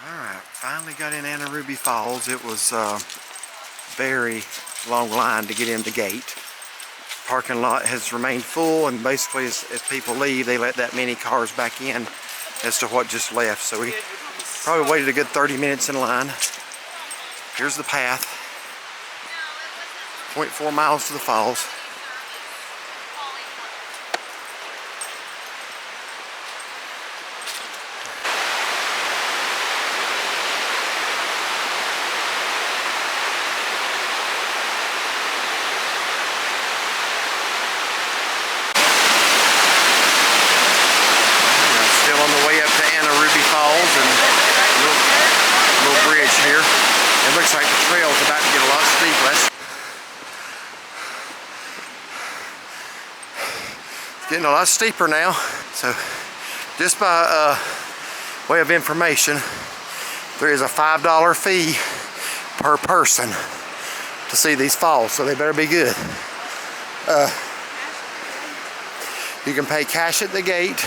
Alright, finally got in Anna Ruby Falls. It was a very long line to get in the gate. Parking lot has remained full, and basically as people leave, they let that many cars back in as to what just left. So we probably waited a good 30 minutes in line. Here's the path. 0.4 miles to the falls. It looks like the trail is about to get a lot steeper. It's getting a lot steeper now. So just by way of information, there is a $5 fee per person to see these falls, so they better be good. You can pay cash at the gate,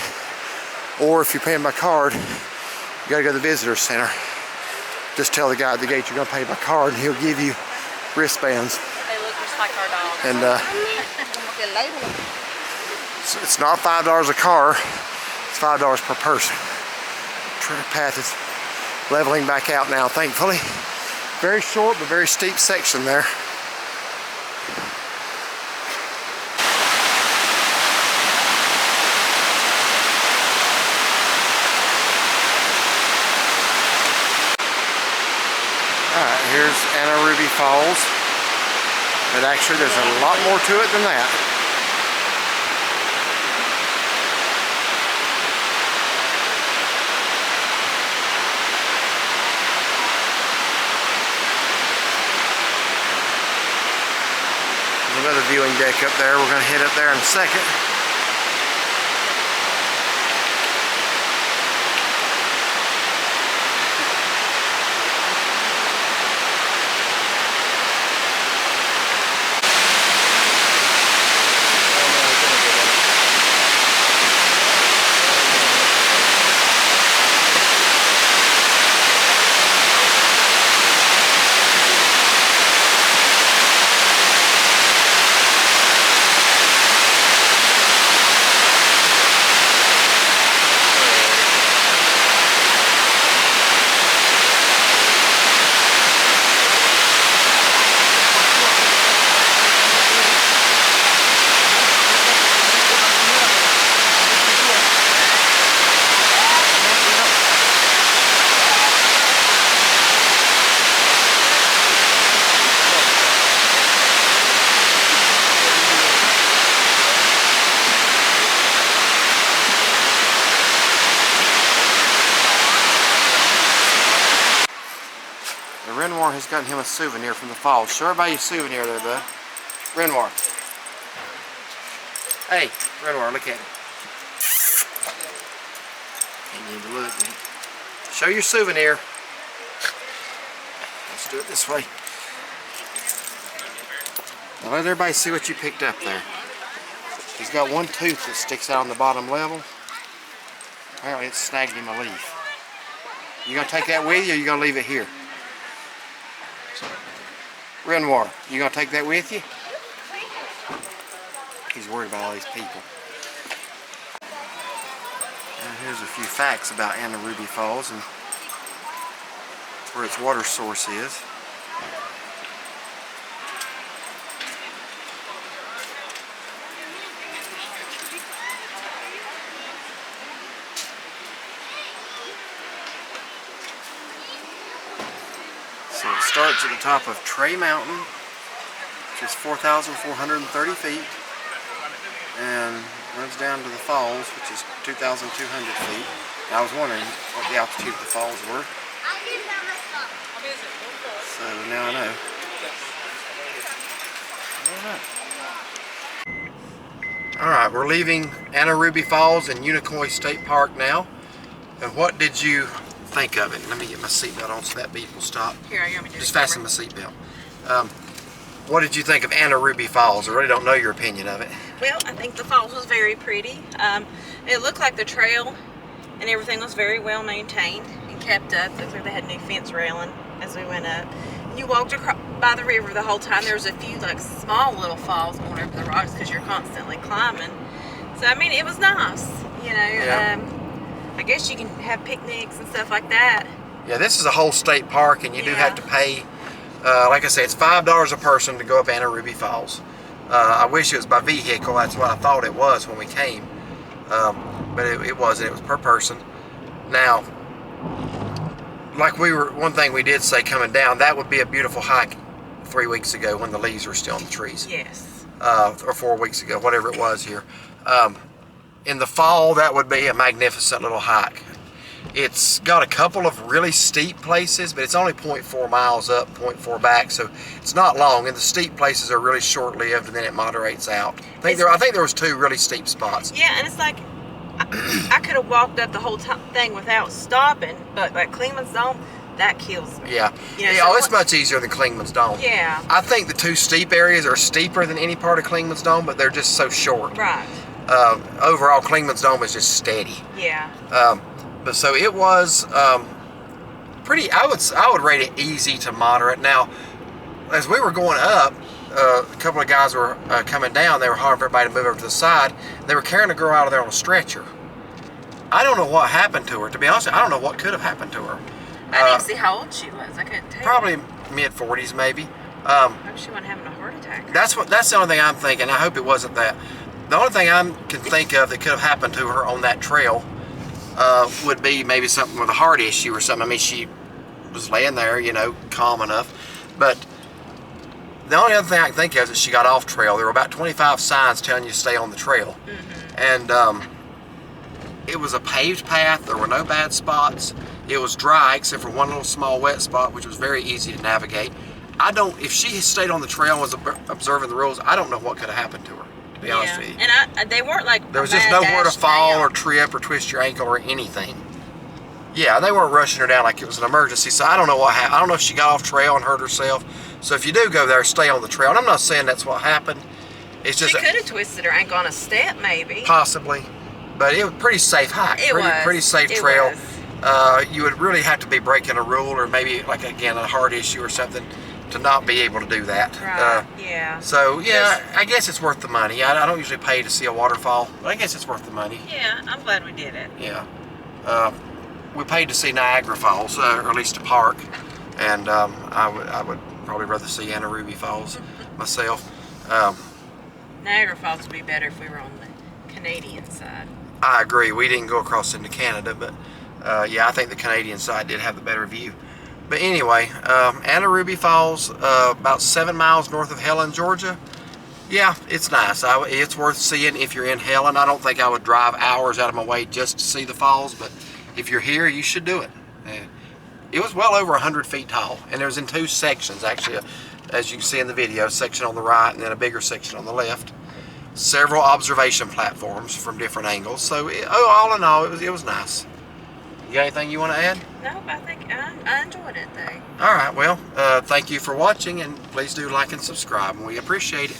or if you're paying by card, you gotta go to the visitor center. Just tell the guy at the gate you're going to pay by card, and he'll give you wristbands. They look just like our dogs. And it's not $5 a car, it's $5 per person. The path is leveling back out now, thankfully. Very short but very steep section there. Alright, here's Anna Ruby Falls. But actually there's a lot more to it than that. There's another viewing deck up there. We're going to head up there in a second. Renoir has gotten him a souvenir from the falls. Show everybody your souvenir there, bud. Renoir. Hey, Renoir, look at him. You need to look. Show your souvenir. Let's do it this way. Now let everybody see what you picked up there. He's got one tooth that sticks out on the bottom level. Apparently it snagged him a leaf. You gonna take that with you, or you gonna leave it here? Renoir, you gonna take that with you? He's worried about all these people. And here's a few facts about Anna Ruby Falls and where its water source is. So it starts at the top of Tray Mountain, which is 4,430 feet, and runs down to the falls, which is 2,200 feet. And I was wondering what the altitude of the falls were. So now I know. Alright, we're leaving Anna Ruby Falls and Unicoi State Park now. And what did you think of it? Let me get my seatbelt on so that beep will stop. Here, you want me to just fasten my seatbelt. What did you think of Anna Ruby Falls? I really don't know your opinion of it. Well, I think the falls was very pretty. It looked like the trail and everything was very well maintained and kept up. It looked like they had new fence railing as we went up. And you walked across by the river the whole time. There was a few like small little falls going over the rocks because you're constantly climbing. So I mean, it was nice. You know, Yeah. I guess you can have picnics and stuff like that. Yeah, this is a whole state park, and you do have to pay. Like I say, it's $5 a person to go up Anna Ruby Falls. I wish it was by vehicle. That's what I thought it was when we came, but it wasn't. It was per person. Now, like one thing we did say coming down, that would be a beautiful hike 3 weeks ago when the leaves were still on the trees. Yes. Or 4 weeks ago, whatever it was here. In the fall, that would be a magnificent little hike. It's got a couple of really steep places, but it's only 0.4 miles up, 0.4 back, so it's not long. And the steep places are really short-lived, and then it moderates out. I think there was 2 really steep spots. Yeah, and it's like I could have walked up the whole thing without stopping, but like Clingman's Dome, that kills me. Yeah. You know, Yeah, so it's much easier than Clingman's Dome. Yeah. I think the 2 steep areas are steeper than any part of Clingman's Dome, but they're just so short. Right. Overall, Clingman's Dome is just steady. Yeah. But so it was pretty. I would rate it easy to moderate. Now, as we were going up, a couple of guys were coming down. They were hollering for everybody to move over to the side. They were carrying a girl out of there on a stretcher. I don't know what happened to her. To be honest, I don't know what could have happened to her. I didn't see how old she was. I couldn't tell. Probably mid-40s, maybe. I hope she wasn't having a heart attack. That's the only thing I'm thinking. I hope it wasn't that. The only thing I can think of that could have happened to her on that trail would be maybe something with a heart issue or something. I mean, she was laying there, you know, calm enough. But the only other thing I can think of is that she got off trail. There were about 25 signs telling you to stay on the trail. Mm-hmm. And it was a paved path. There were no bad spots. It was dry except for one little small wet spot, which was very easy to navigate. If she had stayed on the trail and was observing the rules, I don't know what could have happened to her, to be honest with you. And they weren't like there was just nowhere to fall or trip or twist your ankle or anything. Yeah, they weren't rushing her down like it was an emergency. So I don't know what happened. I don't know if she got off trail and hurt herself. So if you do go there, stay on the trail. And I'm not saying that's what happened. It's just she could have twisted her ankle on a step, maybe. Possibly, but it was a pretty safe hike. Pretty safe trail. You would really have to be breaking a rule, or maybe like again a heart issue or something, to not be able to do that. Right. Yeah. So yeah, I guess it's worth the money. I don't usually pay to see a waterfall, but I guess it's worth the money. Yeah, I'm glad we did it. Yeah. We paid to see Niagara Falls, or at least a park, and I would probably rather see Anna Ruby Falls myself. Niagara Falls would be better if we were on the Canadian side. I agree. We didn't go across into Canada, but yeah, I think the Canadian side did have the better view. But anyway, Anna Ruby Falls, about 7 miles north of Helen, Georgia. Yeah, it's nice. It's worth seeing if you're in Helen. I don't think I would drive hours out of my way just to see the falls, but if you're here, you should do it. It was well over 100 feet tall, and it was in 2 sections, actually, as you can see in the video, a section on the right and then a bigger section on the left. Several observation platforms from different angles. So, all in all, it was nice. You got anything you want to add? No, I think I enjoyed it, though. All right, well, thank you for watching, and please do like and subscribe, and we appreciate it.